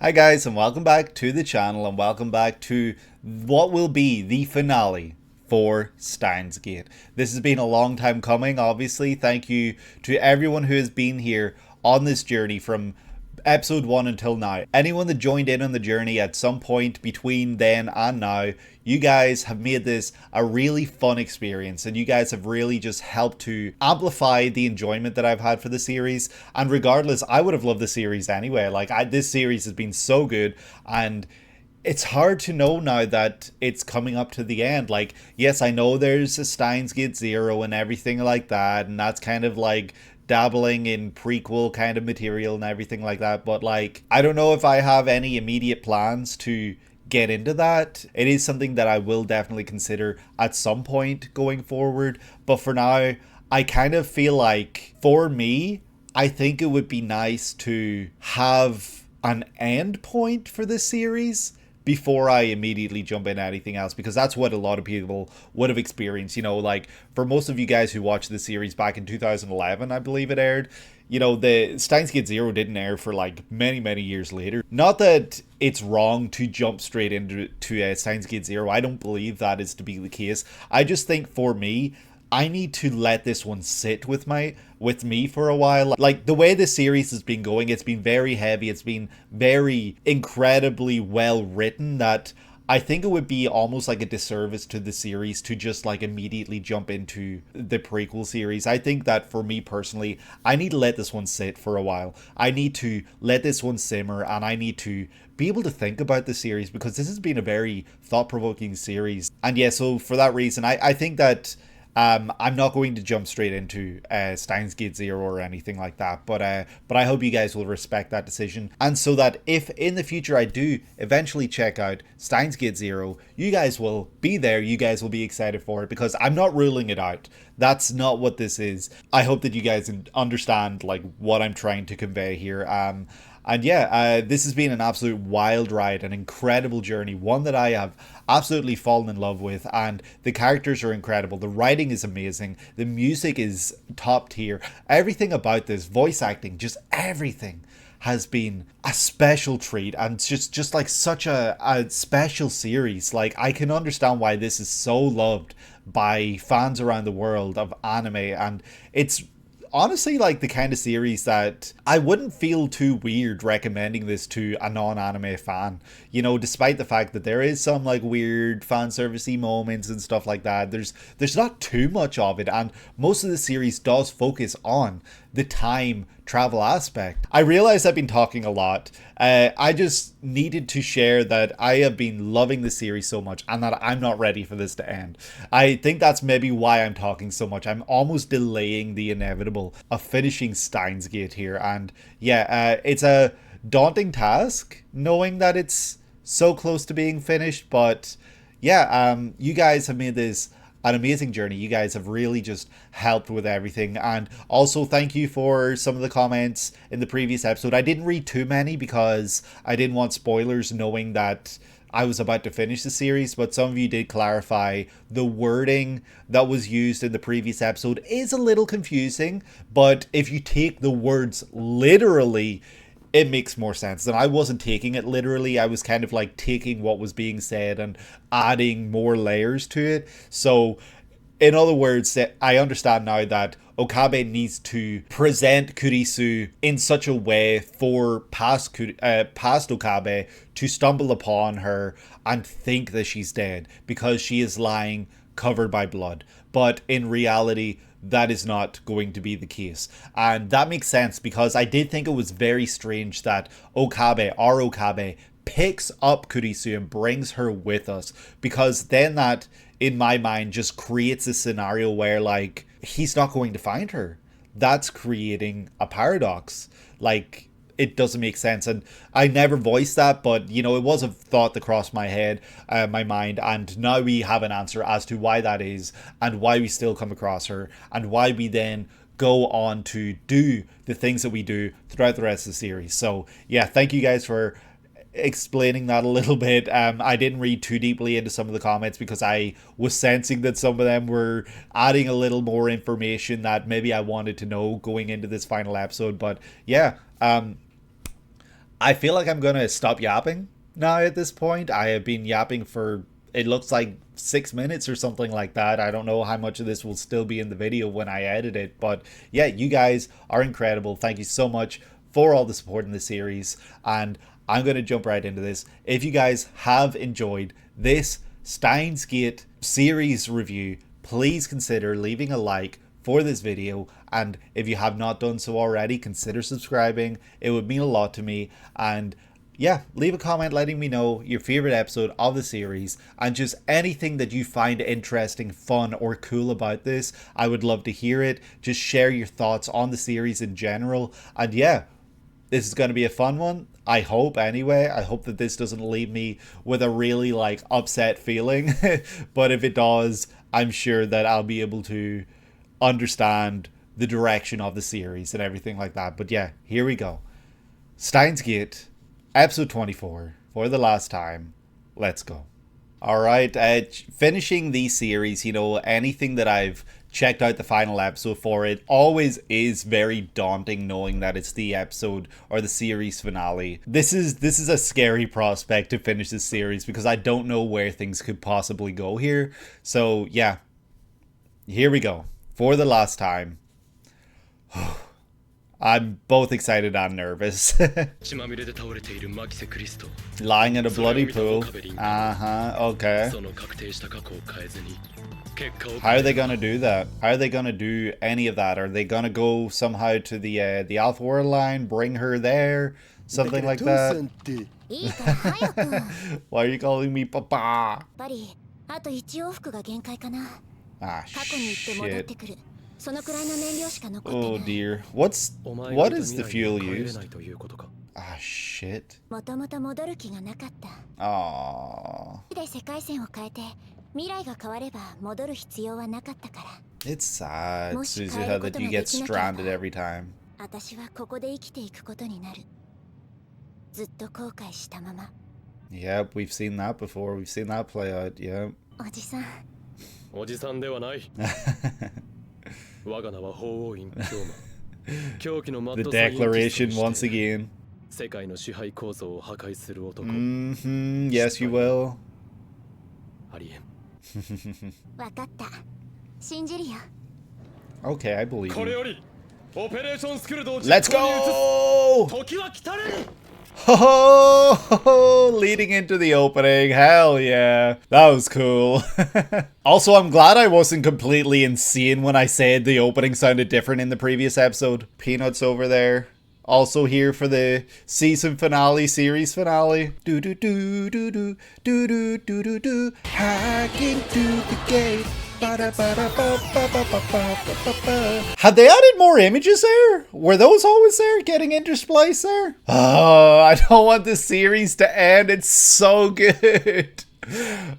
Hi guys, and welcome back to the channel, and welcome back to what will be the finale for Steins Gate. This has been a long time coming, obviously. Thank you to everyone who has been here on this journey from episode 1 until now. Anyone that joined in on the journey at some point between then and now, you guys have made this a really fun experience, and you guys have really just helped to amplify the enjoyment that I've had for the series. And regardless, I would have loved the series anyway. This series has been so good, and it's hard to know now that it's coming up to the end. Like, yes, I know there's a Steins Gate Zero and everything like that, and that's kind of like dabbling in prequel kind of material and everything like that, but like, I don't know if I have any immediate plans to get into that. It is something that I will definitely consider at some point going forward, but for now, I kind of feel like, for me, I think it would be nice to have an end point for this series before I immediately jump into anything else, because that's what a lot of people would have experienced. Like, for most of you guys who watched the series back in 2011, I believe it aired, the Steins Gate Zero didn't air for like many, many years later. Not that it's wrong to jump straight into Steins Gate Zero. I don't believe that is to be the case. I just think, for me, I need to let this one sit with me for a while. Like, the way this series has been going, it's been very heavy, it's been very incredibly well written, that I think it would be almost like a disservice to the series to just like immediately jump into the prequel series. I think that, for me personally, I need to let this one sit for a while. I need to let this one simmer, and I need to be able to think about the series, because this has been a very thought-provoking series. And yeah, so for that reason, I think that I'm not going to jump straight into Steins Gate Zero or anything like that, but I hope you guys will respect that decision, and so that if in the future I do eventually check out Steins Gate Zero, you guys will be there, you guys will be excited for it, because I'm not ruling it out. That's not what this is. I hope that you guys understand like what I'm trying to convey here. And yeah, this has been an absolute wild ride, an incredible journey, one that I have absolutely fallen in love with, and the characters are incredible, the writing is amazing, the music is top tier, everything about this, voice acting, just everything has been a special treat, and just like such a special series. Like, I can understand why this is so loved by fans around the world of anime, and it's honestly like the kind of series that I wouldn't feel too weird recommending this to a non-anime fan. Despite the fact that there is some like weird fan servicey moments and stuff like that, there's not too much of it, and most of the series does focus on the time travel aspect. I realize I've been talking a lot. I just needed to share that I have been loving the series so much, and that I'm not ready for this to end. I think that's maybe why I'm talking so much. I'm almost delaying the inevitable of finishing Steins Gate here, and yeah, it's a daunting task knowing that it's so close to being finished, but yeah, you guys have made this an amazing journey. You guys have really just helped with everything, and also thank you for some of the comments in the previous episode. I didn't read too many because I didn't want spoilers, knowing that I was about to finish the series, but some of you did clarify the wording that was used in the previous episode is a little confusing, but if you take the words literally, it makes more sense. And I wasn't taking it literally. I was kind of like taking what was being said and adding more layers to it. So, in other words, I understand now that Okabe needs to present Kurisu in such a way for past Okabe to stumble upon her and think that she's dead, because she is lying covered by blood. But in reality, that is not going to be the case. And that makes sense, because I did think it was very strange that our Okabe, picks up Kurisu and brings her with us, because then that, in my mind, just creates a scenario where, like, he's not going to find her. That's creating a paradox. Like, it doesn't make sense, and I never voiced that, but it was a thought that crossed my head, my mind, and now we have an answer as to why that is, and why we still come across her, and why we then go on to do the things that we do throughout the rest of the series. So yeah, thank you guys for explaining that a little bit. I didn't read too deeply into some of the comments, because I was sensing that some of them were adding a little more information that maybe I wanted to know going into this final episode. But yeah, I feel like I'm gonna stop yapping now at this point. I have been yapping for, it looks like 6 minutes or something like that. I don't know how much of this will still be in the video when I edit it, but yeah, you guys are incredible. Thank you so much for all the support in the series, and I'm gonna jump right into this. If you guys have enjoyed this Steins Gate series review, please consider leaving a like for this video, and if you have not done so already, consider subscribing. It would mean a lot to me. And yeah, leave a comment letting me know your favorite episode of the series and just anything that you find interesting, fun, or cool about this. I would love to hear it. Just share your thoughts on the series in general. And yeah, this is going to be a fun one. I hope anyway. I hope that this doesn't leave me with a really like upset feeling. But if it does, I'm sure that I'll be able to understand the direction of the series and everything like that. But yeah, here we go. Steins Gate, episode 24, for the last time. Let's go. Alright, finishing the series, you know, anything that I've checked out the final episode for, it always is very daunting knowing that it's the episode or the series finale. This is a scary prospect to finish this series because I don't know where things could possibly go here. So yeah, here we go. For the last time. I'm both excited and nervous. Lying in a bloody pool. Okay. How are they gonna do that? How are they gonna do any of that? Are they gonna go somehow to the Alpha World line, bring her there? Something like that? Why are you calling me Papa? Ah, shit. Oh dear. What is the fuel used? Ah, shit. Aww. It's sad, Suzuha, that you get stranded every time. Yep, we've seen that before. We've seen that play out, yep. The declaration once again. Yes, you will. Okay, I believe you. Let's go! Ho, leading into the opening. Hell yeah. That was cool. Also, I'm glad I wasn't completely insane when I said the opening sounded different in the previous episode. Peanuts over there. Also here for the season finale, series finale. Do do do do do do do do do do. Hack into the gate. Had they added more images there? Were those always there, getting interspliced there? Oh, I don't want this series to end. It's so good.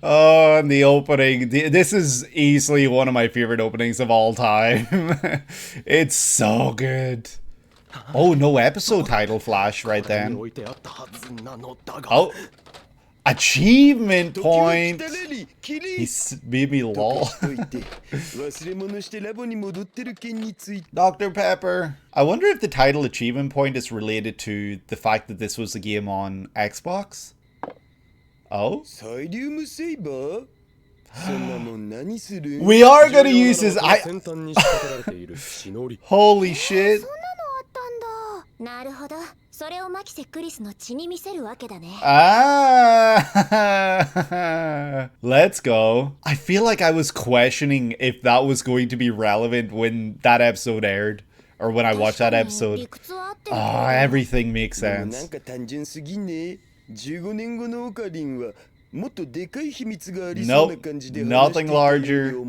Oh, and the opening. This is easily one of my favorite openings of all time. It's so good. Oh, no episode title flash right then. Oh. Achievement point! He made me lol. Dr. Pepper. I wonder if the title achievement point is related to the fact that this was a game on Xbox? Oh? We are gonna use his Holy shit. Ah, let's go. I feel like I was questioning if that was going to be relevant when that episode aired, or when I watched that episode. Ah, everything makes sense. Nope, nothing larger.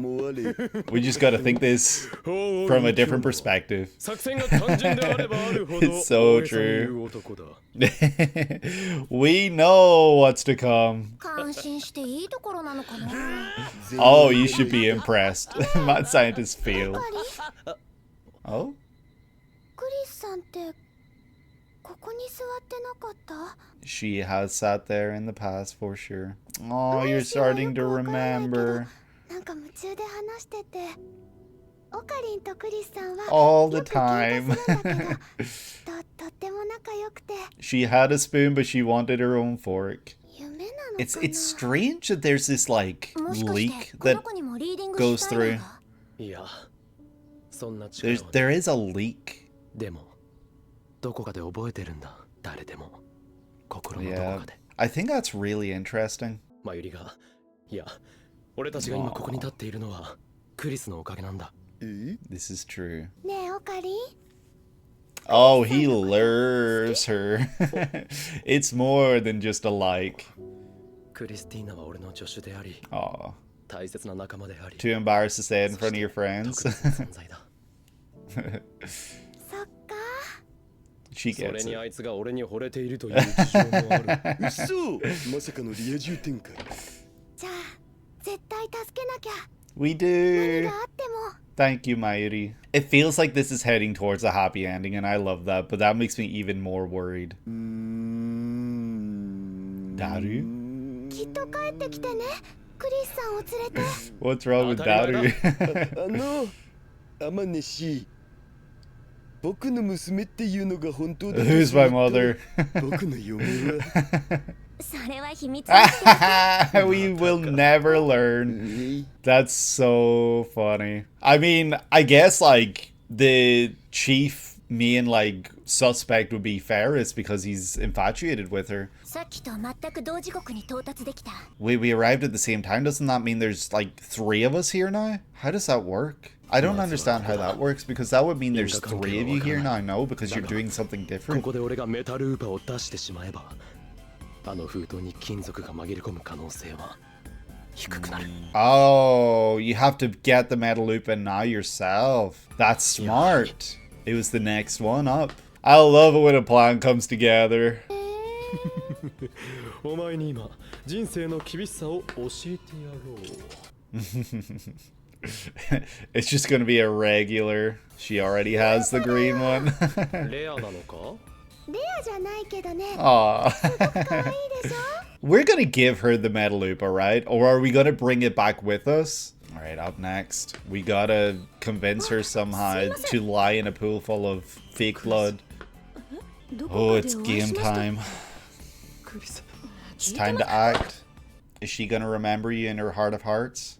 We just gotta think this from a different perspective. It's so true. We know what's to come. Oh, you should be impressed. Mad scientists fail. Oh? She has sat there in the past for sure. Oh, you're starting to remember. All the time. She had a spoon, but she wanted her own fork. It's strange that there's this like leak that goes through. There is a leak. Yeah, I think that's really interesting. This is true. Oh, he lures her. It's more than just a like. Aw. Too embarrassed to say it in front of your friends. She gets it. We do. Thank you, Mayuri. It feels like this is heading towards a happy ending, and I love that, but that makes me even more worried. Daru? What's wrong with Daru? Who's my mother? We will never learn. That's so funny. I mean, I guess like the chief main like suspect would be Ferris because he's infatuated with her. We arrived at the same time. Doesn't that mean there's like 3 of us here now? How does that work? I don't understand how that works, because that would mean there's 3 of you here now, no? Because you're doing something different. Oh, you have to get the metal loop in now yourself. That's smart. It was the next one up. I love it when a plan comes together. It's just gonna be a regular. She already has the green one. Aww. We're gonna give her the metal loop, alright? Or are we gonna bring it back with us? Alright, up next. We gotta convince her somehow to lie in a pool full of fake blood. Oh, it's game time. It's time to act. Is she gonna remember you in her heart of hearts?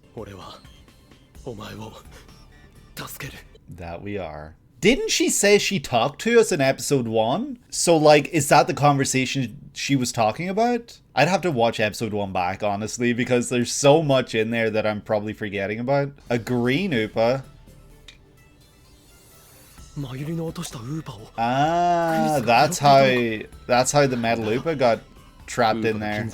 That we are. Didn't she say she talked to us in episode 1? So like, is that the conversation she was talking about? I'd have to watch episode 1 back, honestly, because there's so much in there that I'm probably forgetting about. A green Oopa. Ah, that's how the metal Oopa got trapped in there.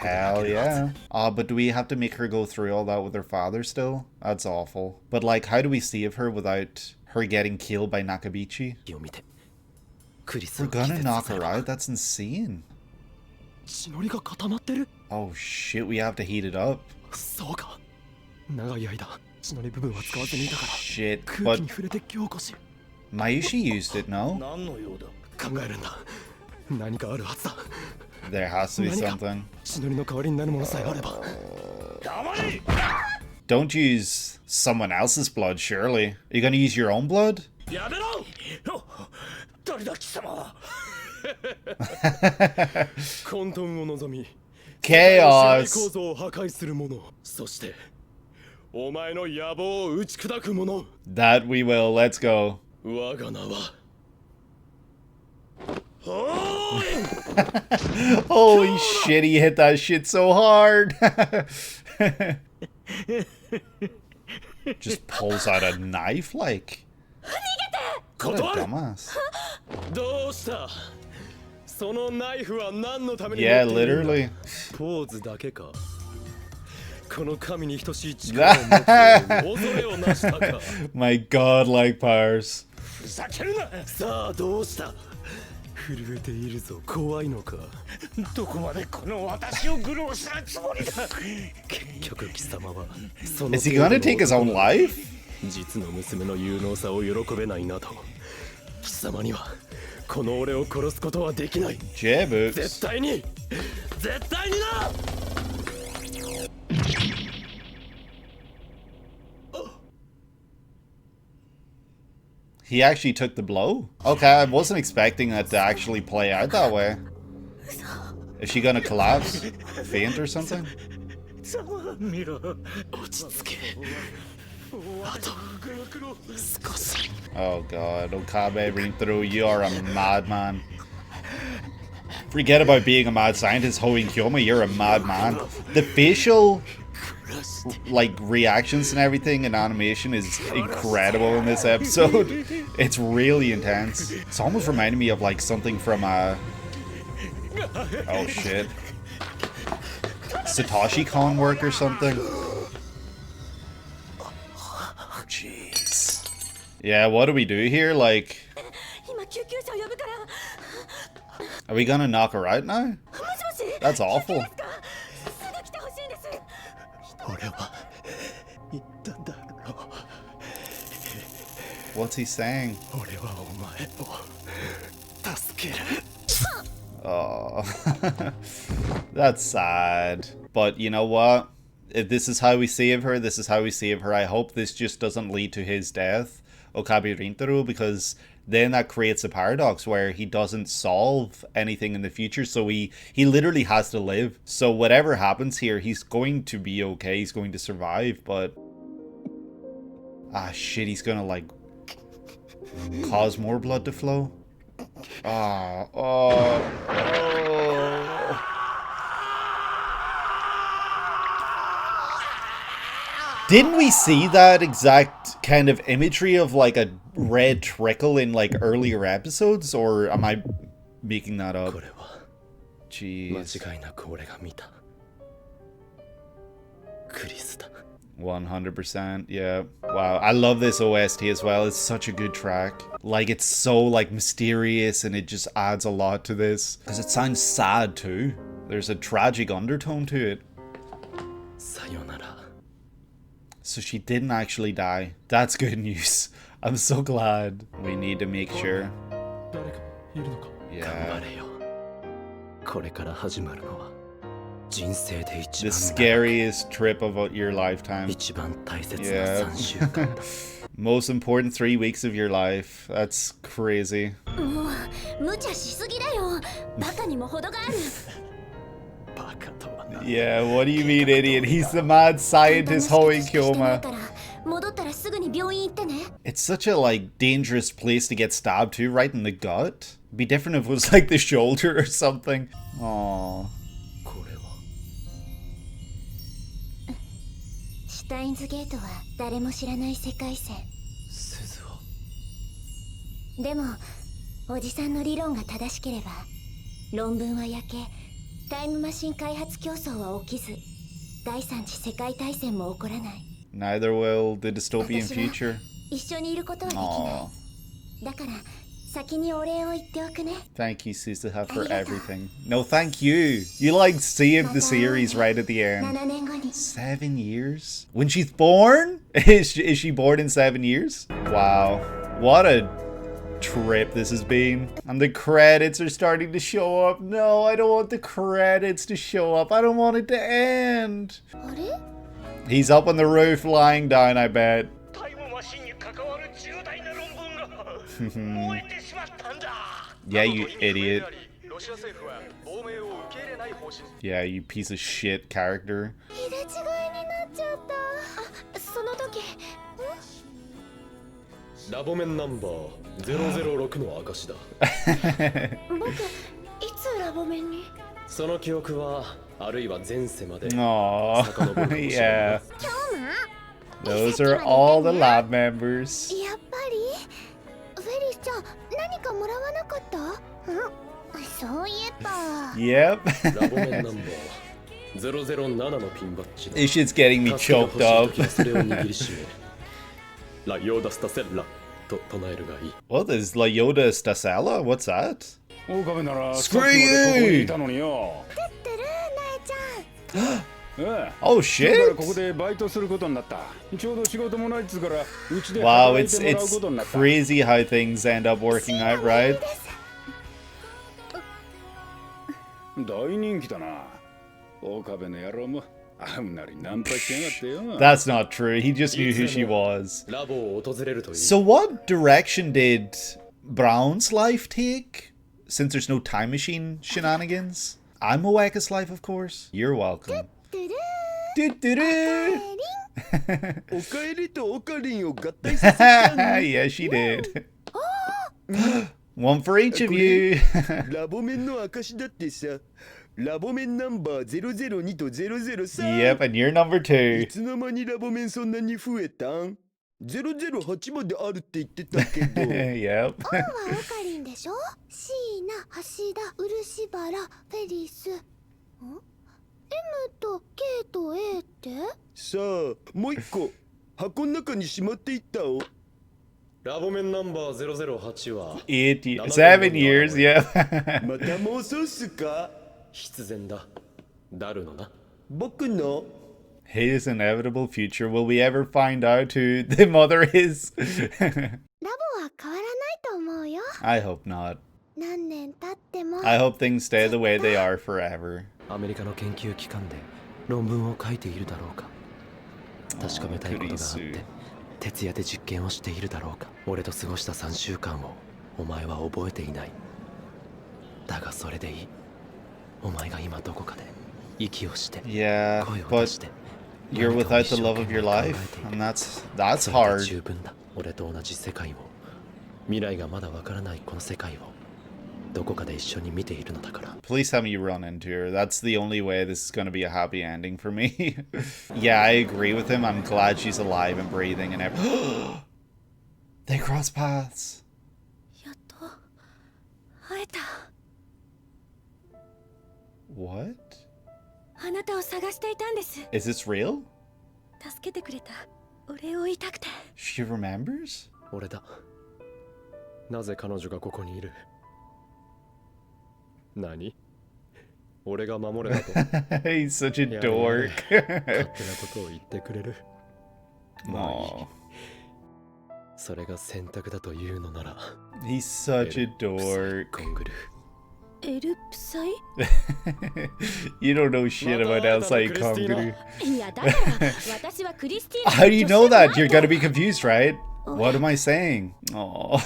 Hell yeah. But do we have to make her go through all that with her father still? That's awful. But like, how do we save her without her getting killed by Nakabichi? We're gonna knock her out? That's insane. Oh shit, we have to heat it up. Shit, but Mayushi used it, no? There has to be something. Don't use someone else's blood, surely. Are you gonna use your own blood? Chaos! That we will, let's go. Holy shit, he hit that shit so hard. Just pulls out a knife like. What a dumbass. Yeah, literally. My godlike powers. Is he gonna take his own life? J-boots. He actually took the blow? Okay, I wasn't expecting that to actually play out that way. Is she gonna collapse? Faint or something? Oh god, Okabe Rintaro, you are a madman. Forget about being a mad scientist, Hoen Kyoma, you're a madman. The facial like reactions and everything and animation is incredible in this episode. It's really intense. It's almost reminding me of like something from oh shit, Satoshi Kon work or something. Jeez. Yeah, what do we do here? Like, are we gonna knock her out now? That's awful. What's he saying? Oh, that's sad. But you know what? If this is how we save her, this is how we save her. I hope this just doesn't lead to his death, Okabe Rintaro, because then that creates a paradox where he doesn't solve anything in the future, so he literally has to live. So whatever happens here, he's going to be okay, he's going to survive, but ah shit, he's gonna like cause more blood to flow. Oh. Didn't we see that exact kind of imagery of like a red trickle in like earlier episodes, or am I making that up? Jeez. 100%, yeah. Wow, I love this OST as well. It's such a good track. Like, it's so like mysterious and it just adds a lot to this. Because it sounds sad too. There's a tragic undertone to it. So she didn't actually die. That's good news. I'm so glad. We need to make sure. Yeah. The scariest trip of your lifetime. Yeah. Most important 3 weeks of your life. That's crazy. Yeah, what do you mean, idiot? He's the mad scientist Hoen Kyoma. It's such a like dangerous place to get stabbed to, right in the gut. It'd be different if it was like the shoulder or something. Aww. Steins Gate は誰も知らない世界線。鈴を。でも、おじさんの理論が正しければ、論文は焼け、タイムマシン開発競争は起きず、第三次世界大戦も起こらない。Neither will the dystopian future. 一緒にいることはできない。だから。Thank you, Suzuha, for everything. No, thank you. You like saved the series right at the end. 7 years? When she's born? Is she born in 7 years? Wow. What a trip this has been. And the credits are starting to show up. No, I don't want the credits to show up. I don't want it to end. He's up on the roof lying down, I bet. Yeah, you idiot. Yeah, you piece of shit character. Aww, yeah. Those are all the lab members. Yep. This shit's getting me choked up. What is La Yoda Stasella? What's that? Screw you! Oh shit! Wow, it's crazy how things end up working out, right? That's not true. He just knew who she was. So what direction did Brown's life take? Since there's no time machine shenanigans. I'm Moeka's life, of course. You're welcome. Yeah, she did. One for each of you. Yep, and you're number 2. Yep. Eight, 7 years, yeah. His inevitable future. Will we ever find out who the mother is? I hope not. I hope things stay the way they are forever. Oh, Kurisu. 徹夜で実験をしているだろうか。俺と過ごした3週間をお前は覚えていない。だがそれでいい。お前が今どこかで息をして、声を出して。You're without the love of your life, and that's hard. 十分だ。俺と同じ世界を、未来がまだわからないこの世界をどこかで一緒に見ているのだから。 Please tell me you run into her. That's the only way this is going to be a happy ending for me. Yeah, I agree with him. I'm glad she's alive and breathing and everything. They cross paths. What? Is this real? She remembers? 俺だ。なぜ彼女がここにいる？何？俺が守れたと。He's such a dork. 勝手なことを言ってくれる。もう。それが選択だというのなら。He's such a dork. You don't know shit about Psy Congroo. How do you know that? You're gonna be confused, right? What am I saying? Oh.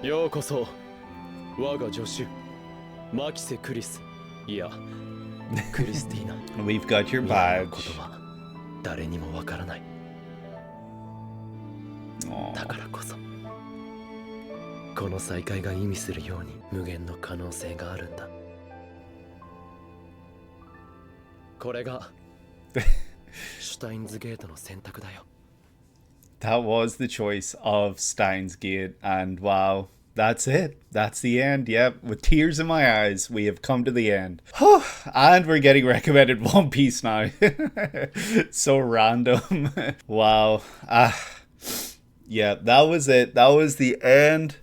ようこそ我が助手マキセ・クリスいやクリスティーナ We've got your badge. 誰にもわからないだからこそこの再会が意味するように無限の可能性があるんだこれがシュタインズゲートの選択だよ That was the choice of Steins Gate, and wow, that's it. That's the end. Yep, with tears in my eyes, we have come to the end. And we're getting recommended One Piece now. So random. Wow. Yeah, that was it. That was the end.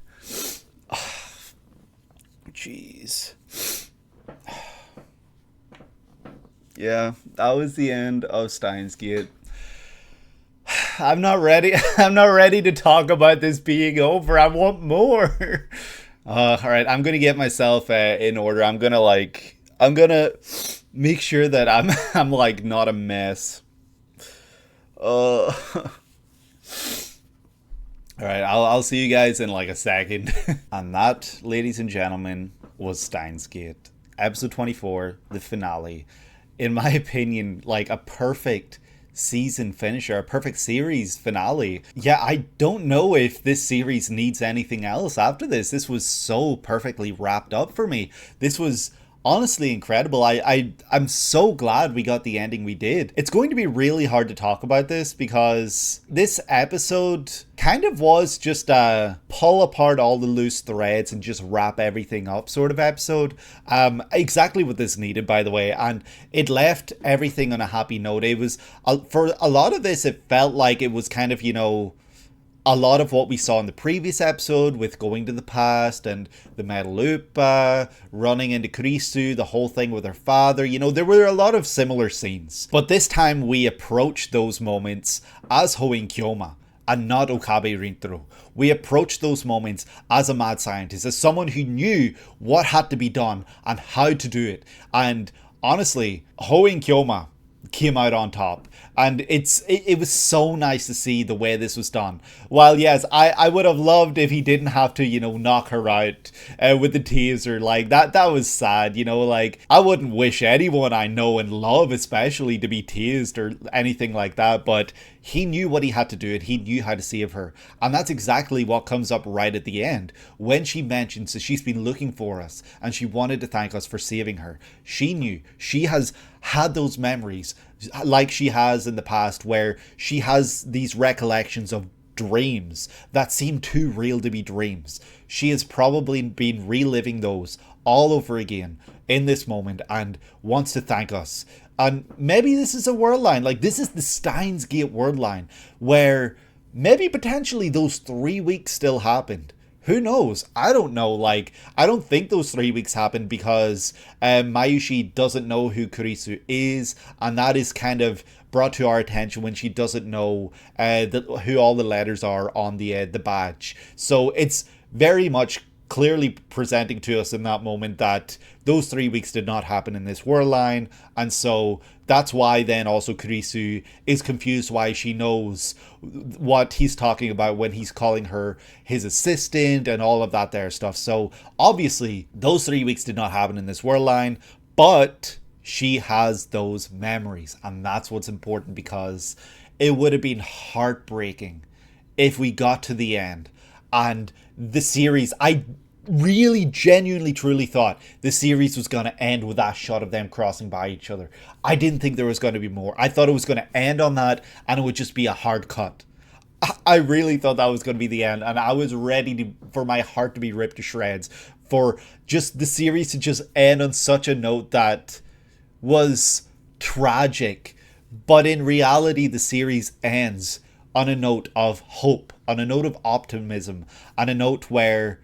Jeez. Yeah, that was the end of Steins Gate. I'm not ready. I'm not ready to talk about this being over. I want more. All right, I'm gonna get myself in order. I'm gonna make sure that I'm like not a mess. All right, I'll see you guys in like a second. And that, ladies and gentlemen, was Steins Gate, episode 24, the finale. In my opinion, like a perfect season finisher, a perfect series finale. Yeah, I don't know if this series needs anything else after this. This was so perfectly wrapped up for me. This was honestly incredible. I'm so glad we got the ending we did. It's going to be really hard to talk about this because this episode kind of was just a pull apart all the loose threads and just wrap everything up sort of episode. Exactly what this needed, by the way, and it left everything on a happy note. It was, for a lot of this, it felt like it was kind of, you know, a lot of what we saw in the previous episode with going to the past and the Metalupa, running into Kurisu, the whole thing with her father. You know, there were a lot of similar scenes. But this time we approached those moments as Hoen Kyoma and not Okabe Rintaro. We approached those moments as a mad scientist, as someone who knew what had to be done and how to do it. And honestly, Hoen Kyoma came out on top. And it was so nice to see the way this was done. While yes, I would have loved if he didn't have to, knock her out with the taser. Like that was sad, like I wouldn't wish anyone I know and love especially to be tased or anything like that, but he knew what he had to do and he knew how to save her. And that's exactly what comes up right at the end when she mentions that she's been looking for us and she wanted to thank us for saving her. She knew. She has had those memories like she has in the past where she has these recollections of dreams that seem too real to be dreams. She has probably been reliving those all over again in this moment and wants to thank us. And maybe this is a world line, like this is the Steins Gate world line where maybe potentially those 3 weeks still happened. Who knows? I don't know. Like, I don't think those 3 weeks happened because Mayushi doesn't know who Kurisu is, and that is kind of brought to our attention when she doesn't know who all the letters are on the badge. So it's very much clearly presenting to us in that moment that those 3 weeks did not happen in this world line, and so that's why then also Kurisu is confused why she knows what he's talking about when he's calling her his assistant and all of that there stuff. So obviously those 3 weeks did not happen in this world line, but she has those memories, and that's what's important, because it would have been heartbreaking if we got to the end and the series, I really genuinely truly thought the series was going to end with that shot of them crossing by each other. I didn't think there was going to be more. I thought it was going to end on that and it would just be a hard cut. I really thought that was going to be the end, and I was ready for my heart to be ripped to shreds, for just the series to just end on such a note that was tragic. But in reality, the series ends on a note of hope, on a note of optimism, on a note where,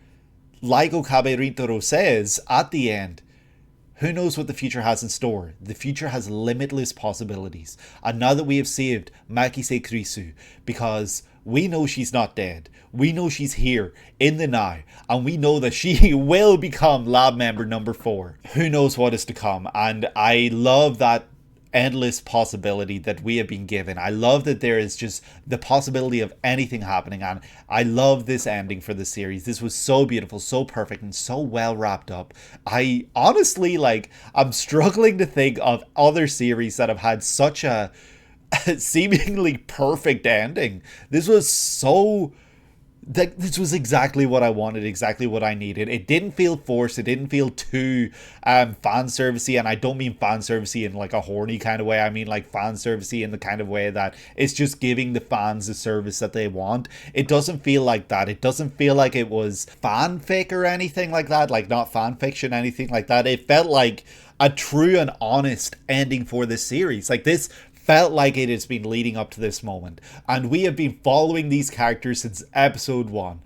like Okabe Rintaro says at the end, who knows what the future has in store? The future has limitless possibilities. And now that we have saved Makise Kurisu, because we know she's not dead, we know she's here in the now, and we know that she will become lab member number 4. Who knows what is to come? And I love that endless possibility that we have been given. I love that there is just the possibility of anything happening, and I love this ending for the series. This was so beautiful, so perfect, and so well wrapped up. I honestly, I'm struggling to think of other series that have had such a seemingly perfect ending. This was so... this was exactly what I wanted, exactly what I needed. It didn't feel forced. It didn't feel too fan servicey, and I don't mean fan servicey in like a horny kind of way. I mean like fan servicey in the kind of way that it's just giving the fans the service that they want. It doesn't feel like that. It doesn't feel like it was fanfic or anything like that, like not fan fiction, anything like that. It felt like a true and honest ending for this series. Like this felt like it has been leading up to this moment, and we have been following these characters since episode 1,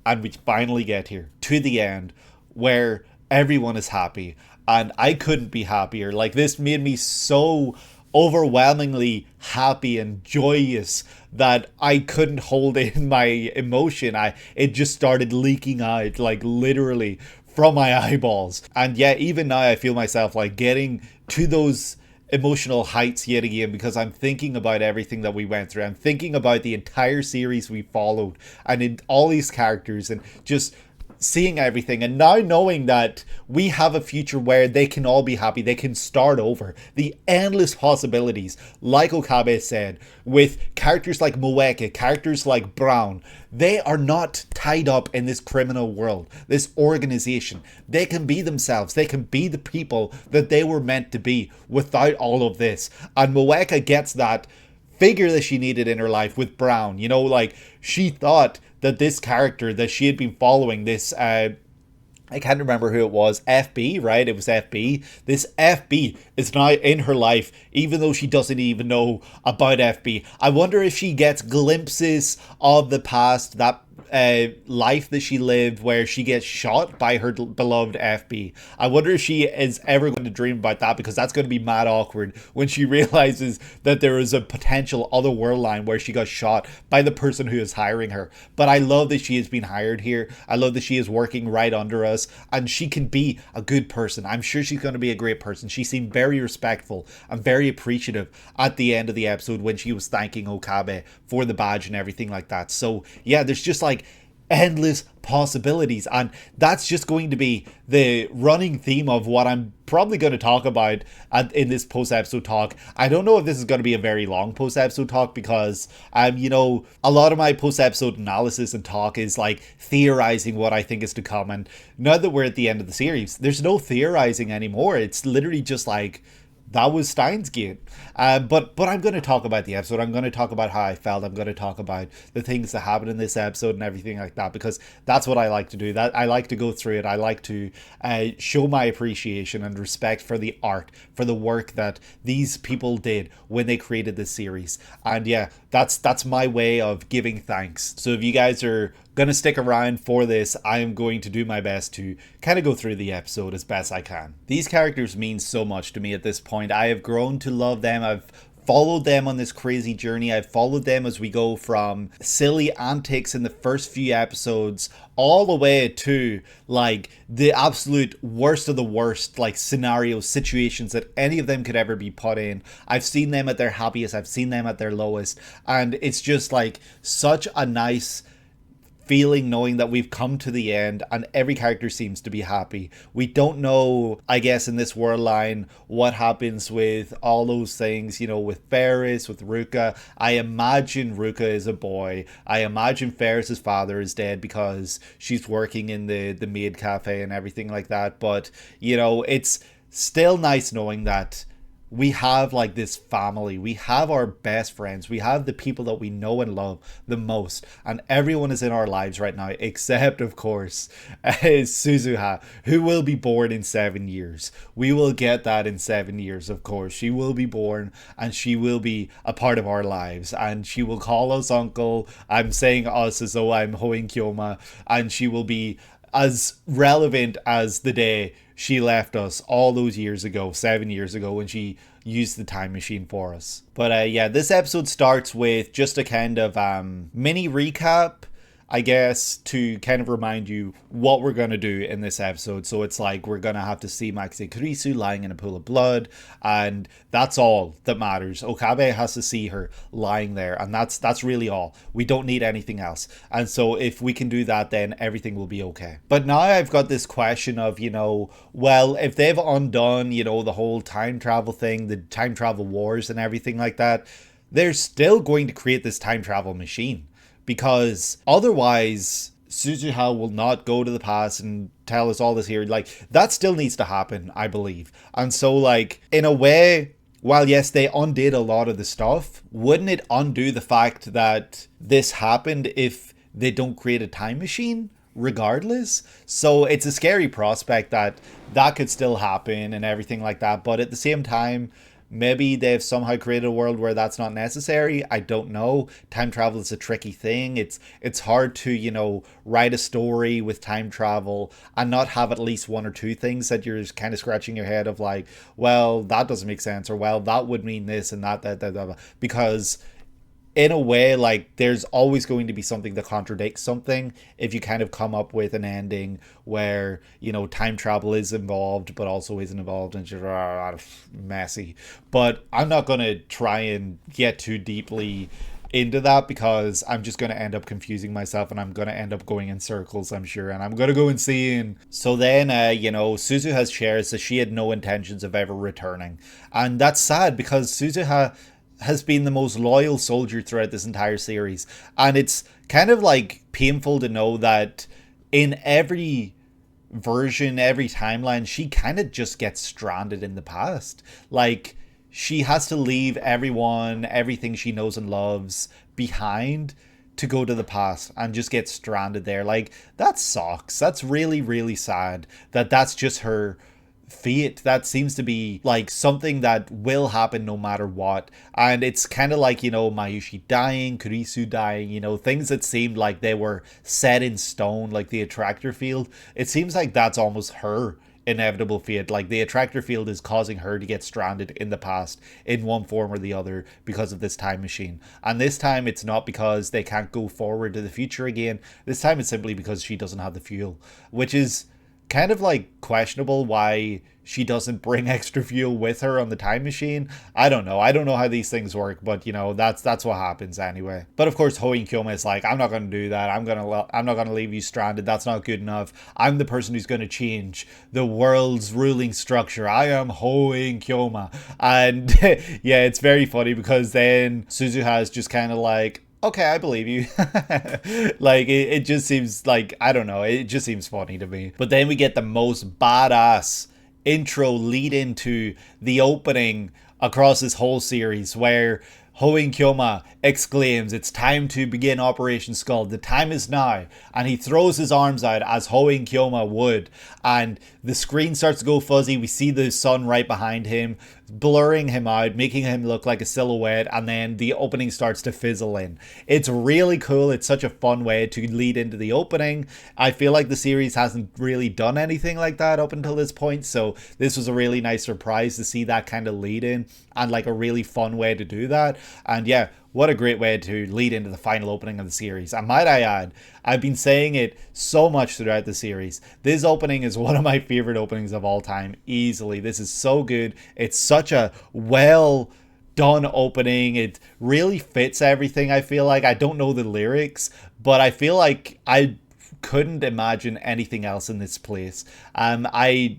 and we finally get here to the end where everyone is happy, and I couldn't be happier. Like, this made me so overwhelmingly happy and joyous that I couldn't hold in my emotion. It just started leaking out, like literally from my eyeballs. And yet even now I feel myself like getting to those emotional heights yet again, because I'm thinking about everything that we went through. I'm thinking about the entire series we followed and in all these characters, and just seeing everything, and now knowing that we have a future where they can all be happy, they can start over. The endless possibilities, like Okabe said, with characters like Moeka, characters like Brown. They are not tied up in this criminal world, this organization. They can be themselves. They can be the people that they were meant to be without all of this. And Moeka gets that figure that she needed in her life with Brown. You know, like, she thought that this character that she had been following, this I can't remember who it was, FB, right? It was FB. This FB is now in her life, even though she doesn't even know about FB. I wonder if she gets glimpses of the past, that life that she lived where she gets shot by her beloved FB. I wonder if she is ever going to dream about that, because that's going to be mad awkward when she realizes that there is a potential other world line where she got shot by the person who is hiring her. But I love that she has been hired here. I love that she is working right under us, and she can be a good person. I'm sure she's going to be a great person. She seemed very respectful and very appreciative at the end of the episode when she was thanking Okabe for the badge and everything like that. So yeah, there's just like endless possibilities, and that's just going to be the running theme of what I'm probably going to talk about in this post-episode talk. I don't know if this is going to be a very long post-episode talk, because you know, a lot of my post-episode analysis and talk is like theorizing what I think is to come, and now that we're at the end of the series, there's no theorizing anymore. It's literally just like, that was Steins Gate. But I'm going to talk about the episode. I'm going to talk about how I felt. I'm going to talk about the things that happened in this episode and everything like that, because that's what I like to do. That I like to go through it. I like to show my appreciation and respect for the art, for the work that these people did when they created this series. And yeah, that's my way of giving thanks. So if you guys are gonna stick around for this, I am going to do my best to kind of go through the episode as best I can. These characters mean so much to me at this point. I have grown to love them. I've followed them on this crazy journey. I've followed them as we go from silly antics in the first few episodes all the way to like the absolute worst of the worst, like scenarios, situations that any of them could ever be put in. I've seen them at their happiest, I've seen them at their lowest, and it's just like such a nice feeling knowing that we've come to the end and every character seems to be happy. We don't know, I guess, in this world line what happens with all those things, you know, with Ferris, with Ruka. I imagine Ruka is a boy. I imagine Ferris's father is dead because she's working in the maid cafe and everything like that. But, you know, it's still nice knowing that we have like this family, we have our best friends, we have the people that we know and love the most, and everyone is in our lives right now except, of course, Suzuha, who will be born in 7 years. We will get that in 7 years, of course. She will be born and she will be a part of our lives, and she will call us uncle. I'm saying us as though I'm Hoin Kyoma, and she will be as relevant as the day she left us all those years ago, 7 years ago, when she used the time machine for us. But yeah, this episode starts with just a kind of mini recap, I guess, to kind of remind you what we're going to do in this episode. So it's like we're going to have to see Maxi Kurisu lying in a pool of blood, and that's all that matters. Okabe has to see her lying there, and that's really all. We don't need anything else. And so if we can do that, then everything will be okay. But now I've got this question of, you know, well, if they've undone, you know, the whole time travel thing, the time travel wars and everything like that, they're still going to create this time travel machine. Because otherwise, Suzuha will not go to the past and tell us all this here. Like, that still needs to happen, I believe. And so, like, in a way, while yes, they undid a lot of the stuff, wouldn't it undo the fact that this happened if they don't create a time machine? Regardless. So it's a scary prospect that that could still happen and everything like that. But at the same time, maybe they've somehow created a world where that's not necessary. I don't know. Time travel is a tricky thing. It's hard to, you know, write a story with time travel and not have at least one or two things that you're kind of scratching your head of like, well, that doesn't make sense, or well, that would mean this and that. Because in a way, like, there's always going to be something that contradicts something if you kind of come up with an ending where, you know, time travel is involved but also isn't involved, and just messy. But I'm not going to try and get too deeply into that, because I'm just going to end up confusing myself and I'm going to end up going in circles, I'm sure, and I'm going to go insane. So then, you know, Suzu has shared that she had no intentions of ever returning. And that's sad, because Suzuha has been the most loyal soldier throughout this entire series. And it's kind of like painful to know that in every version, every timeline, she kind of just gets stranded in the past. Like, she has to leave everyone, everything she knows and loves behind to go to the past and just get stranded there. Like, that sucks. That's really, really sad that that's just her fate. That seems to be like something that will happen no matter what. And it's kind of like, Mayushi dying, Kurisu dying, things that seemed like they were set in stone, like the attractor field. It seems like that's almost her inevitable fate. Like the attractor field is causing her to get stranded in the past in one form or the other because of this time machine. And this time it's not because they can't go forward to the future again. This time it's simply because she doesn't have the fuel, which is kind of like questionable why she doesn't bring extra fuel with her on the time machine. I don't know how these things work, but that's what happens anyway. But of course Hoin Kyoma is like, I'm not going to do that. I'm not going to leave you stranded. That's not good enough. I'm the person who's going to change the world's ruling structure. I am Hoin Kyoma. And yeah, it's very funny because then Suzuha is just kind of like, okay, I believe you. Like, it just seems like, I don't know, it just seems funny to me. But then we get the most badass intro lead into the opening across this whole series, where Hoin Kyoma exclaims, "It's time to begin Operation Skull. The time is now." And he throws his arms out as Hoin Kyoma would. And the screen starts to go fuzzy. We see the sun right behind him, blurring him out, making him look like a silhouette. And then the opening starts to fizzle in. It's really cool. It's such a fun way to lead into the opening. I feel like the series hasn't really done anything like that up until this point. So this was a really nice surprise to see that kind of lead in, and like a really fun way to do that. And yeah, what a great way to lead into the final opening of the series. And might I add, I've been saying it so much throughout the series, this opening is one of my favorite openings of all time, easily. This is so good. It's such a well done opening. It really fits everything. I feel like, I don't know the lyrics, but I feel like I couldn't imagine anything else in this place. I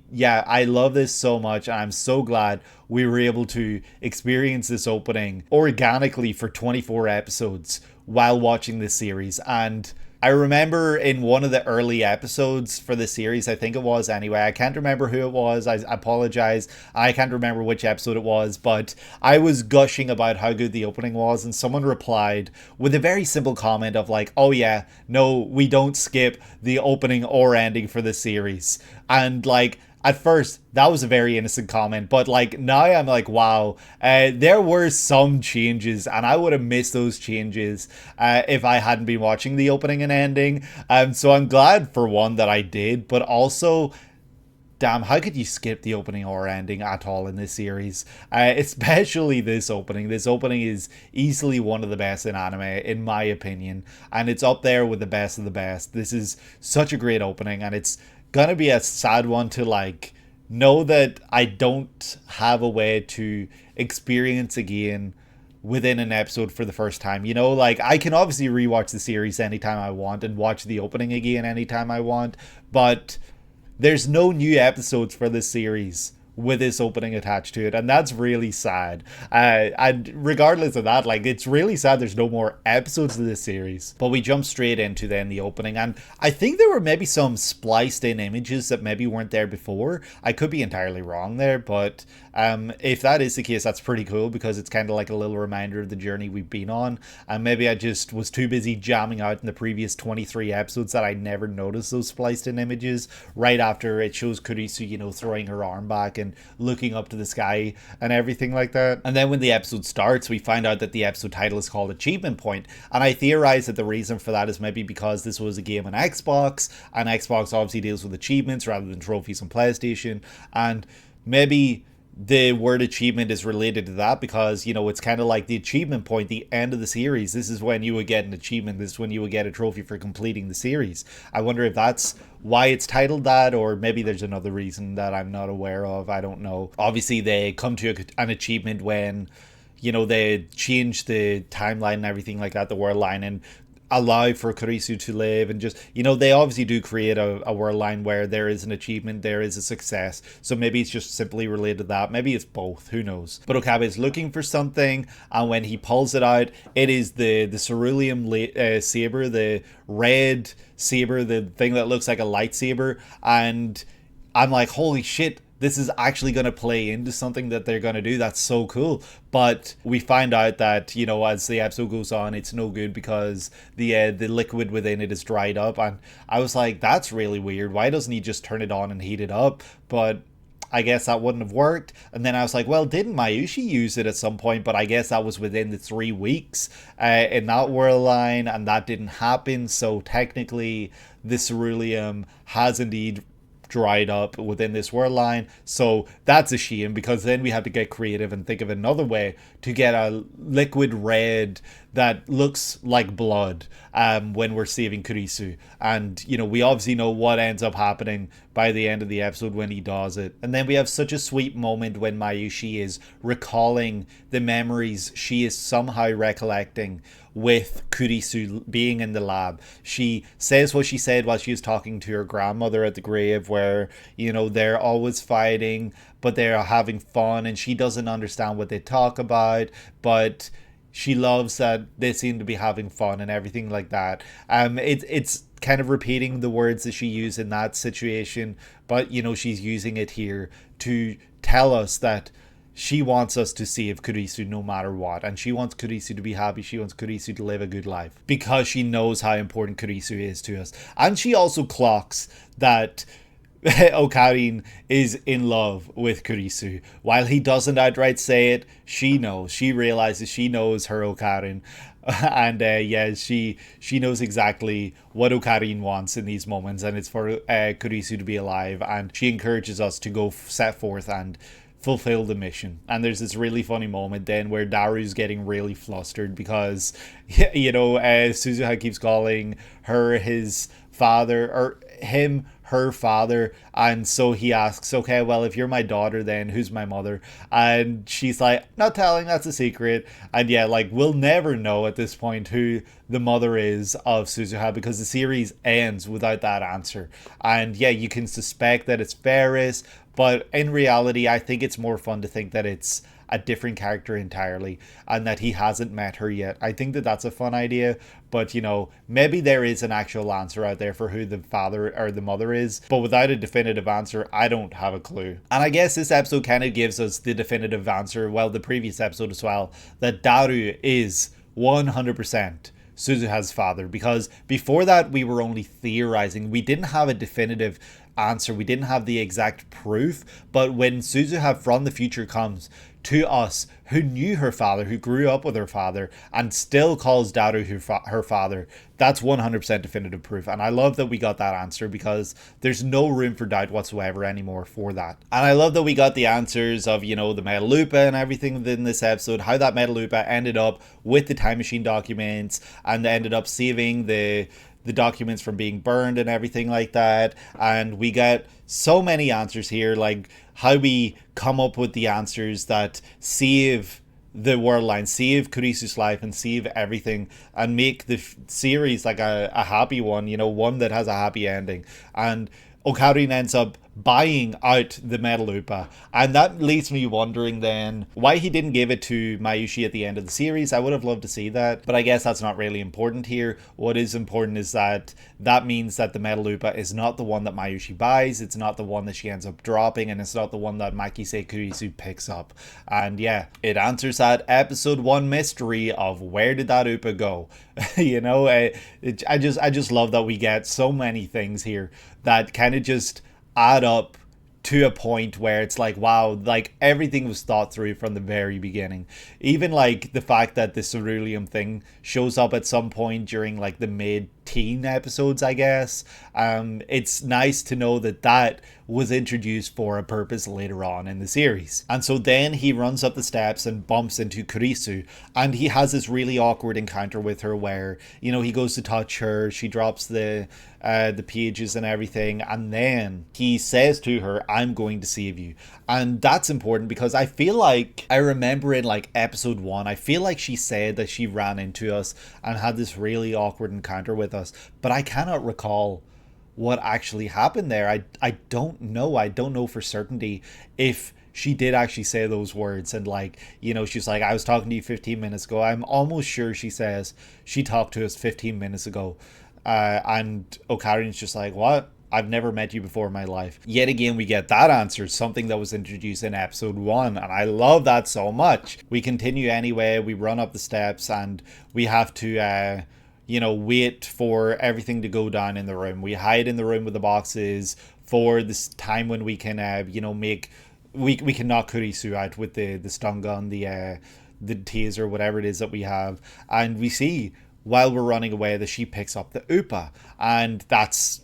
love this so much, and I'm so glad we were able to experience this opening organically for 24 episodes while watching this series. And I remember in one of the early episodes for the series, I think it was anyway, I can't remember who it was, I apologize, I can't remember which episode it was, but I was gushing about how good the opening was, and someone replied with a very simple comment of like, oh yeah, no, we don't skip the opening or ending for the series. And like, at first, that was a very innocent comment, but like now I'm like, wow, there were some changes, and I would have missed those changes if I hadn't been watching the opening and ending. So I'm glad for one that I did, but also, damn, how could you skip the opening or ending at all in this series? Especially this opening. This opening is easily one of the best in anime, in my opinion, and it's up there with the best of the best. This is such a great opening, and it's gonna be a sad one to like know that I don't have a way to experience again within an episode for the first time. Like, I can obviously rewatch the series anytime I want and watch the opening again anytime I want, but there's no new episodes for this series with this opening attached to it, and that's really sad. And regardless of that, like, it's really sad there's no more episodes of this series. But we jump straight into then the opening, and I think there were maybe some spliced in images that maybe weren't there before. I could be entirely wrong there, but if that is the case, that's pretty cool, because it's kind of like a little reminder of the journey we've been on. And maybe I just was too busy jamming out in the previous 23 episodes that I never noticed those spliced in images right after it shows Kurisu, throwing her arm back and looking up to the sky and everything like that. And then when the episode starts, we find out that the episode title is called Achievement Point, and I theorize that the reason for that is maybe because this was a game on Xbox, and Xbox obviously deals with achievements rather than trophies on PlayStation, and maybe the word achievement is related to that because, it's kind of like the achievement point, the end of the series. This is when you would get an achievement. This is when you would get a trophy for completing the series. I wonder if that's why it's titled that, or maybe there's another reason that I'm not aware of. I don't know. Obviously, they come to an achievement when, they change the timeline and everything like that, the world line, and allow for Kurisu to live, and just, they obviously do create a world line where there is an achievement, there is a success. So maybe it's just simply related to that. Maybe it's both, who knows. But Okabe is looking for something, and when he pulls it out, it is the cerulean saber, the red saber, the thing that looks like a lightsaber. And I'm like, holy shit, this is actually going to play into something that they're going to do. That's so cool. But we find out that, as the episode goes on, it's no good because the liquid within it is dried up. And I was like, that's really weird. Why doesn't he just turn it on and heat it up? But I guess that wouldn't have worked. And then I was like, well, didn't Mayushi use it at some point? But I guess that was within the 3 weeks in that world line, and that didn't happen. So technically, the ceruleum has indeed dried up within this world line. So that's a shame, because then we have to get creative and think of another way to get a liquid red that looks like blood when we're saving Kurisu. And, you know, we obviously know what ends up happening by the end of the episode when he does it. And then we have such a sweet moment when Mayushi is recalling the memories she is somehow recollecting with Kurisu being in the lab. She says what she said while she was talking to her grandmother at the grave, where, you know, they're always fighting, but they're having fun, and she doesn't understand what they talk about, but she loves that they seem to be having fun and everything like that. It's kind of repeating the words that she used in that situation, but, you know, she's using it here to tell us that she wants us to save Kurisu no matter what, and she wants Kurisu to be happy. She wants Kurisu to live a good life because she knows how important Kurisu is to us. And she also clocks that Okarin is in love with Kurisu. While he doesn't outright say it, she knows. She realizes she knows her Okarin. And yeah, she knows exactly what Okarin wants in these moments, and it's for Kurisu to be alive. And she encourages us to go set forth and fulfill the mission. And there's this really funny moment then where Daru's getting really flustered because, you know, Suzuha keeps calling her his father, or him her father, and so he asks, okay, well, if you're my daughter, then who's my mother? And she's like, not telling, that's a secret. And yeah, like, we'll never know at this point who the mother is of Suzuha, because the series ends without that answer. And yeah, you can suspect that it's Ferris, but in reality, I think it's more fun to think that it's a different character entirely and that he hasn't met her yet. I think that that's a fun idea, but, you know, maybe there is an actual answer out there for who the father or the mother is, but without a definitive answer, I don't have a clue. And I guess this episode kind of gives us the definitive answer, well, the previous episode as well, that Daru is 100% Suzuha's father, because before that we were only theorizing. We didn't have a definitive answer, we didn't have the exact proof. But when Suzuha from the future comes to us, who knew her father, who grew up with her father, and still calls Daru her father, that's 100% definitive proof. And I love that we got that answer, because there's no room for doubt whatsoever anymore for that. And I love that we got the answers of, you know, the Metalupa and everything within this episode, how that Metalupa ended up with the time machine documents and ended up saving the documents from being burned and everything like that. And we got so many answers here, like how we come up with the answers that save the world line, save Kurisu's life, and save everything, and make the series like a happy one, you know, one that has a happy ending. And Okarin ends up buying out the Metalupa, and that leaves me wondering then why he didn't give it to Mayushi at the end of the series. I would have loved to see that, but I guess that's not really important here. What is important is that means that the Metalupa is not the one that Mayushi buys, it's not the one that she ends up dropping, and it's not the one that Makise Kurisu picks up. And yeah, it answers that episode 1 mystery of where did that Upa go. You know, I just love that we get so many things here that kind of just add up to a point where it's like, wow, like everything was thought through from the very beginning. Even like the fact that the ceruleum thing shows up at some point during like the mid-teen episodes, I guess. It's nice to know that that was introduced for a purpose later on in the series. And so then he runs up the steps and bumps into Kurisu, and he has this really awkward encounter with her where, you know, he goes to touch her, she drops the pages and everything, and then he says to her, I'm going to save you. And that's important, because I feel like I remember in like episode 1, I feel like she said that she ran into us and had this really awkward encounter with us, but I cannot recall what actually happened there. I don't know for certainty if she did actually say those words, and like, you know, she's like, I was talking to you 15 minutes ago. I'm almost sure she says she talked to us 15 minutes ago. And Okarin's just like, what? I've never met you before in my life. Yet again, we get that answer, something that was introduced in episode 1, and I love that so much. We continue anyway, we run up the steps, and we have to you know, wait for everything to go down in the room. We hide in the room with the boxes for this time when we can, make we can knock Kurisu out with the stun gun, the taser, whatever it is that we have, and we see while we're running away that she picks up the Upa, and that's,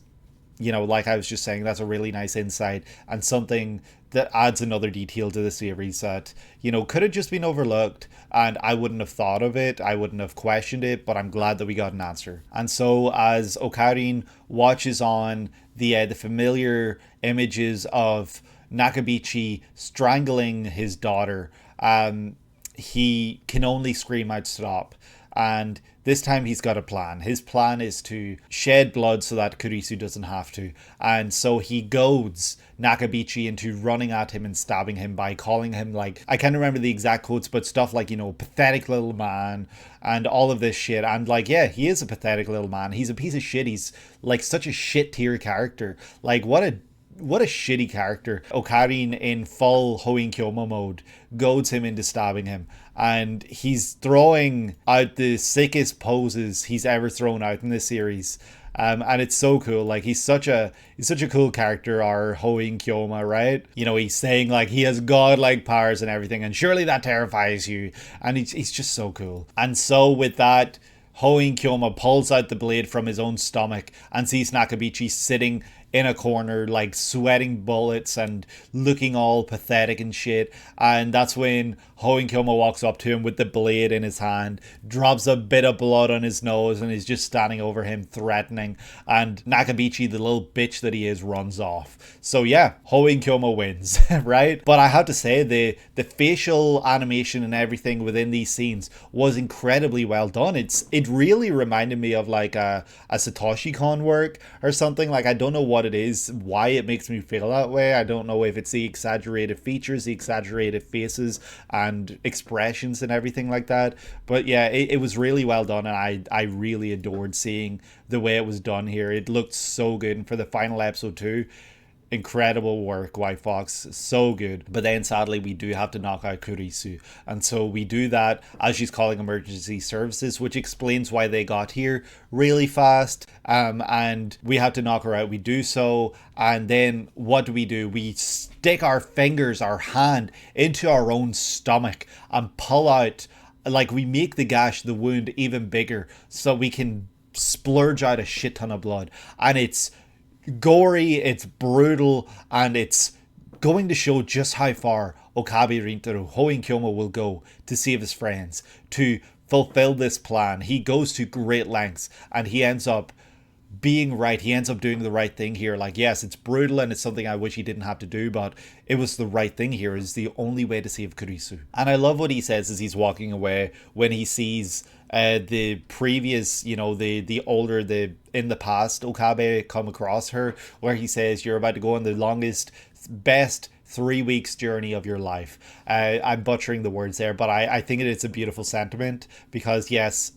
like I was just saying, that's a really nice insight and something that adds another detail to the series that, could have just been overlooked, and I wouldn't have thought of it, I wouldn't have questioned it, but I'm glad that we got an answer. And so as Okarin watches on the familiar images of Nakabichi strangling his daughter, he can only scream out stop. And this time he's got a plan. His plan is to shed blood so that Kurisu doesn't have to. And so he goads Nakabichi into running at him and stabbing him by calling him, like, I can't remember the exact quotes, but stuff like, pathetic little man and all of this shit. And like, yeah, he is a pathetic little man. He's a piece of shit. He's like such a shit tier character. Like, what a shitty character. Okarin in full Hoin Kyoma mode goads him into stabbing him, and he's throwing out the sickest poses he's ever thrown out in this series. And it's so cool. Like, he's such a cool character, our Hoin Kyoma, right? He's saying like he has godlike powers and everything, and surely that terrifies you. And he's just so cool. And so with that, Hoin Kyoma pulls out the blade from his own stomach and sees Nakabichi sitting in a corner, like sweating bullets and looking all pathetic and shit. And that's when Hoin Kyoma walks up to him with the blade in his hand, drops a bit of blood on his nose, and is just standing over him threatening. And Nakabichi, the little bitch that he is, runs off. So yeah, Hoin Kyoma wins, right? But I have to say, the facial animation and everything within these scenes was incredibly well done. It really reminded me of like a Satoshi Kon work or something. Like, I don't know what it is, why it makes me feel that way. I don't know if it's the exaggerated features, the exaggerated faces and expressions and everything like that, but yeah, it was really well done, and I really adored seeing the way it was done here. It looked so good, and for the final episode too, incredible work, White Fox, so good. But then sadly we do have to knock out Kurisu, and so we do that as she's calling emergency services, which explains why they got here really fast, and we have to knock her out. We do so, and then what do? We stick our fingers, our hand, into our own stomach and pull out, like, we make the gash, the wound, even bigger so we can splurge out a shit ton of blood. And it's gory, it's brutal, and it's going to show just how far Okabe Rintaro, Hoin Kyoma, will go to save his friends, to fulfill this plan. He goes to great lengths, and he ends up being right. He ends up doing the right thing here. Like, yes, it's brutal and it's something I wish he didn't have to do, but it was the right thing here. It's the only way to save Kurisu. And I love what he says as he's walking away when he sees the previous, the older, in the past Okabe come across her, where he says, you're about to go on the longest, best 3 weeks journey of your life. I'm butchering the words there, but I think it's a beautiful sentiment, because yes,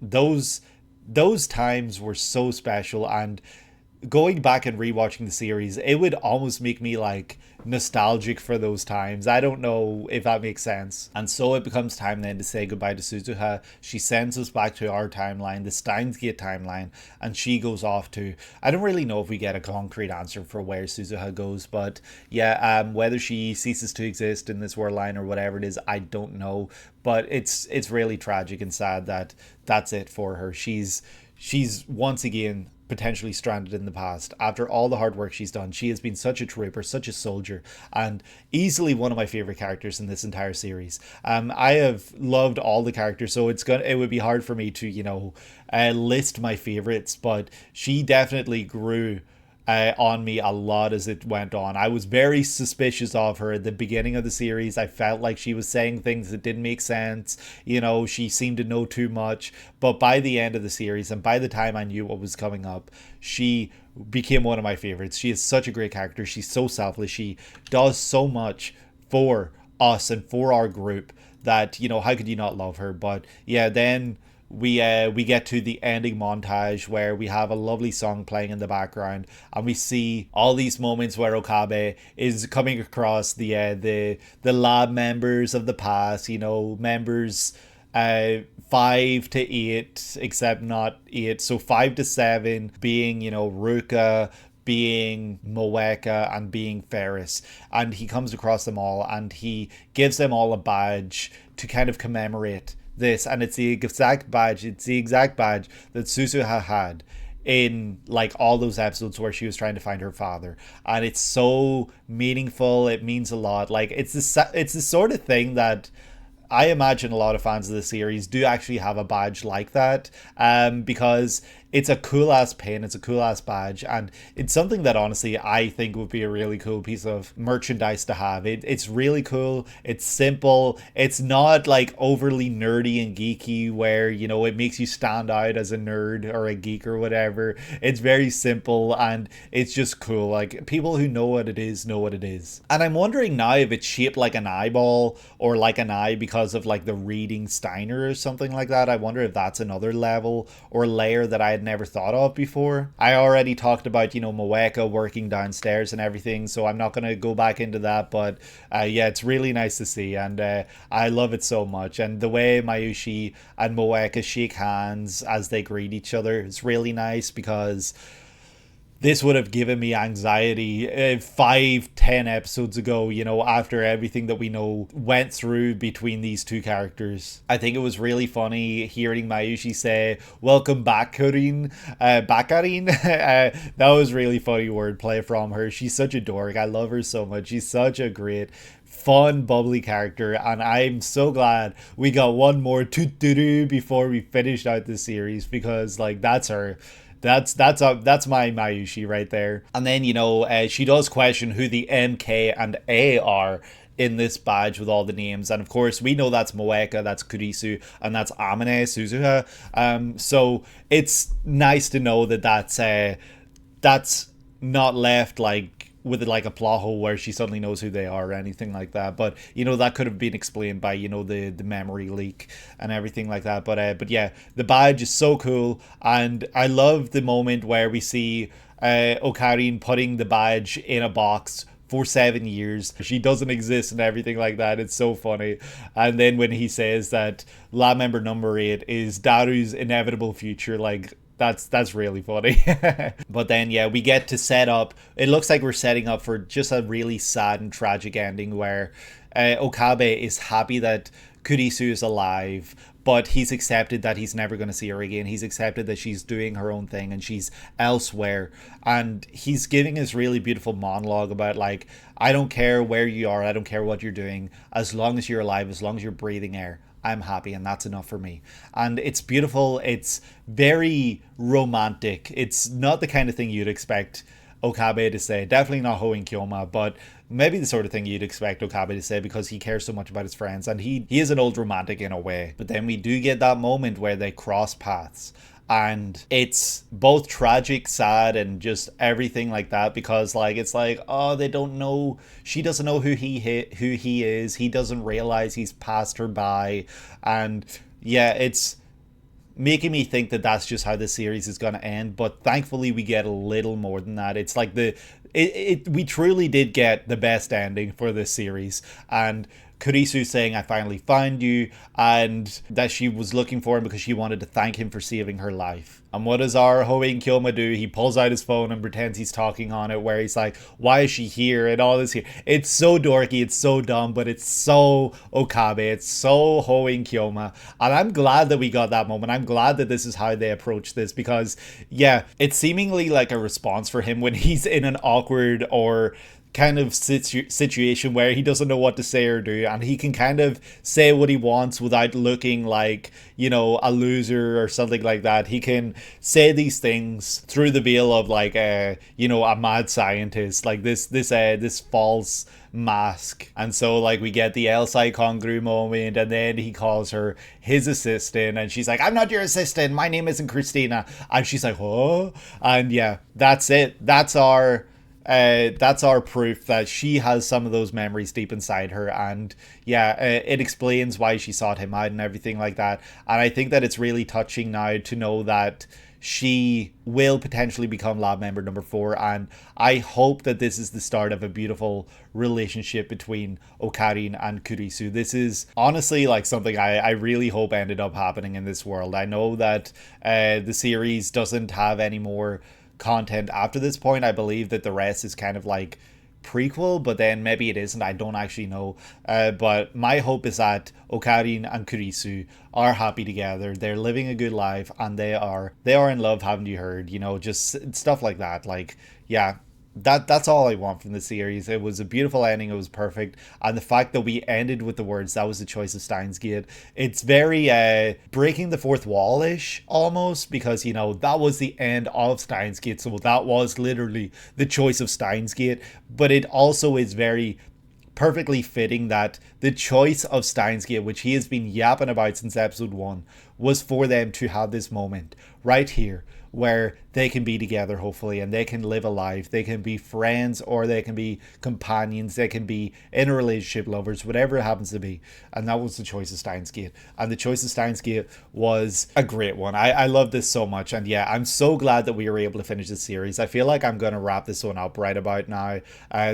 those times were so special, and going back and rewatching the series, it would almost make me like nostalgic for those times. I don't know if that makes sense. And so it becomes time then to say goodbye to Suzuha. She sends us back to our timeline, the Steins Gate timeline, and she goes off to, I don't really know if we get a concrete answer for where Suzuha goes, but yeah, whether she ceases to exist in this world line or whatever it is, I don't know. But it's really tragic and sad that that's it for her. She's once again potentially stranded in the past. After all the hard work she's done, she has been such a trooper, such a soldier, and easily one of my favorite characters in this entire series. I have loved all the characters, so it would be hard for me to list my favorites, but she definitely grew on me a lot as it went on. I was very suspicious of her at the beginning of the series. I felt like she was saying things that didn't make sense. She seemed to know too much. But by the end of the series, and by the time I knew what was coming up, she became one of my favorites. She is such a great character. She's so selfless. She does so much for us and for our group that, how could you not love her? But yeah, then we get to the ending montage where we have a lovely song playing in the background, and we see all these moments where Okabe is coming across the lab members of the past, members 5 to 8, except not 8, so 5 to 7 being Ruka, being Moeka and being Ferris, and he comes across them all and he gives them all a badge to kind of commemorate this, and it's the exact badge that Suzuha had in like all those episodes where she was trying to find her father, and it's so meaningful. It means a lot. Like it's the sort of thing that I imagine a lot of fans of the series do actually have a badge like that, because it's a cool ass pin, it's a cool ass badge, and it's something that honestly I think would be a really cool piece of merchandise to have. It's really cool, it's simple, it's not like overly nerdy and geeky where, you know, it makes you stand out as a nerd or a geek or whatever. It's very simple and it's just cool. Like, people who know what it is know what it is. And I'm wondering now if it's shaped like an eyeball or like an eye because of like the reading Steiner or something like that. I wonder if that's another level or layer that I had never thought of before. I already talked about, you know, Moeka working downstairs and everything, so I'm not going to go back into that, but yeah, it's really nice to see, and I love it so much. And the way Mayushi and Moeka shake hands as they greet each other is really nice, because this would have given me anxiety 5-10 episodes ago, you know, after everything that we know went through between these two characters. I think it was really funny hearing Mayushi say, "Welcome back, Karin." Bakarin. That was really funny wordplay from her. She's such a dork. I love her so much. She's such a great, fun, bubbly character, and I'm so glad we got one more toot-doo-doo before we finished out the series, because like that's her. That's my Mayushi right there. And then, you know, she does question who the M, K, and A are in this badge with all the names. And of course, we know that's Moeka, that's Kurisu, and that's Amane Suzuha. So it's nice to know that that's not left like with like a plot hole where she suddenly knows who they are or anything like that. But, you know, that could have been explained by, you know, the memory leak and everything like that. But yeah, the badge is so cool, and I love the moment where we see Okarin putting the badge in a box for 7 years. She doesn't exist and everything like that. It's so funny. And then when he says that lab member number 8 is Daru's inevitable future, like, that's really funny. But then, yeah, we get to set up, it looks like we're setting up for just a really sad and tragic ending where Okabe is happy that Kurisu is alive, but he's accepted that he's never going to see her again. He's accepted that she's doing her own thing and she's elsewhere. And he's giving this really beautiful monologue about, like, I don't care where you are, I don't care what you're doing, as long as you're alive, as long as you're breathing air, I'm happy, and that's enough for me. And it's beautiful. It's very romantic. It's not the kind of thing you'd expect Okabe to say. Definitely not Hoen Kyoma, but maybe the sort of thing you'd expect Okabe to say, because he cares so much about his friends, and he is an old romantic in a way. But then we do get that moment where they cross paths, and it's both tragic, sad, and just everything like that, because like it's like, oh, they don't know, she doesn't know who he is, he doesn't realize he's passed her by. And yeah, it's making me think that that's just how the series is going to end, but thankfully we get a little more than that. It's like we truly did get the best ending for this series, and Kurisu saying, I finally found you, and that she was looking for him because she wanted to thank him for saving her life. And what does our Hoen Kyoma do? He pulls out his phone and pretends he's talking on it, where he's like, why is she here? And all this here. It's so dorky, it's so dumb, but it's so Okabe, it's so Hoen Kyoma. And I'm glad that we got that moment. I'm glad that this is how they approach this, because yeah, it's seemingly like a response for him when he's in an awkward or kind of situation where he doesn't know what to say or do, and he can kind of say what he wants without looking like, you know, a loser or something like that. He can say these things through the veil of like you know, a mad scientist, like this false mask. And so like we get the Psy Congroo moment, and then he calls her his assistant, and she's like, I'm not your assistant, my name isn't Christina. And she's like, oh. And yeah, that's it. That's our proof that she has some of those memories deep inside her. And yeah, it explains why she sought him out and everything like that. And I think that it's really touching now to know that she will potentially become lab member number 4, and I hope that this is the start of a beautiful relationship between Okarin and Kurisu. This is honestly like something I really hope ended up happening in this world. I know that the series doesn't have any more content after this point. I believe that the rest is kind of like prequel, but then maybe it isn't. I don't actually know. But my hope is that Okarin and Kurisu are happy together. They're living a good life, and they are in love. Haven't you heard? You know, just stuff like that. Like, yeah. That's all I want from the series. It was a beautiful ending. It was perfect, and the fact that we ended with the words "that was the choice of Steins Gate," it's very breaking the fourth wall-ish almost, because, you know, that was the end of Steins Gate, so that was literally the choice of Steins Gate. But it also is very perfectly fitting that the choice of Steins Gate, which he has been yapping about since episode 1, was for them to have this moment right here where they can be together, hopefully, and they can live a life. They can be friends, or they can be companions. They can be in a relationship, lovers, whatever it happens to be. And that was the choice of Steins Gate. And the choice of Steins Gate was a great one. I love this so much. And yeah, I'm so glad that we were able to finish this series. I feel like I'm going to wrap this one up right about now.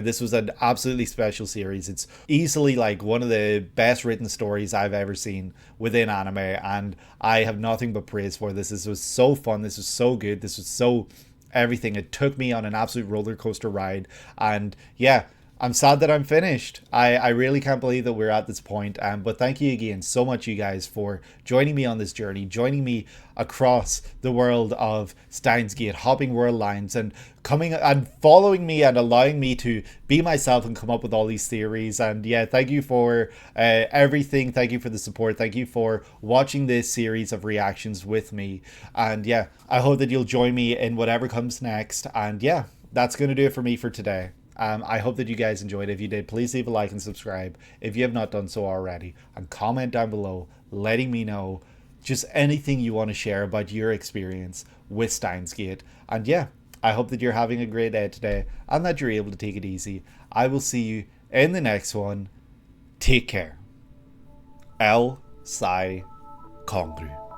This was an absolutely special series. It's easily like one of the best written stories I've ever seen within anime, and I have nothing but praise for this. This was so fun. This was so good. This was so everything. It took me on an absolute roller coaster ride, and yeah, I'm sad that I'm finished. I really can't believe that we're at this point. But thank you again so much, you guys, for joining me on this journey, joining me across the world of Steins Gate, hopping world lines, and coming and following me and allowing me to be myself and come up with all these theories. And yeah, thank you for everything. Thank you for the support. Thank you for watching this series of reactions with me. And yeah, I hope that you'll join me in whatever comes next. And yeah, that's going to do it for me for today. I hope that you guys enjoyed. If you did, please leave a like and subscribe if you have not done so already, and comment down below letting me know just anything you want to share about your experience with Steins Gate. And yeah, I hope that you're having a great day today and that you're able to take it easy. I will see you in the next one. Take care. Psy Congroo.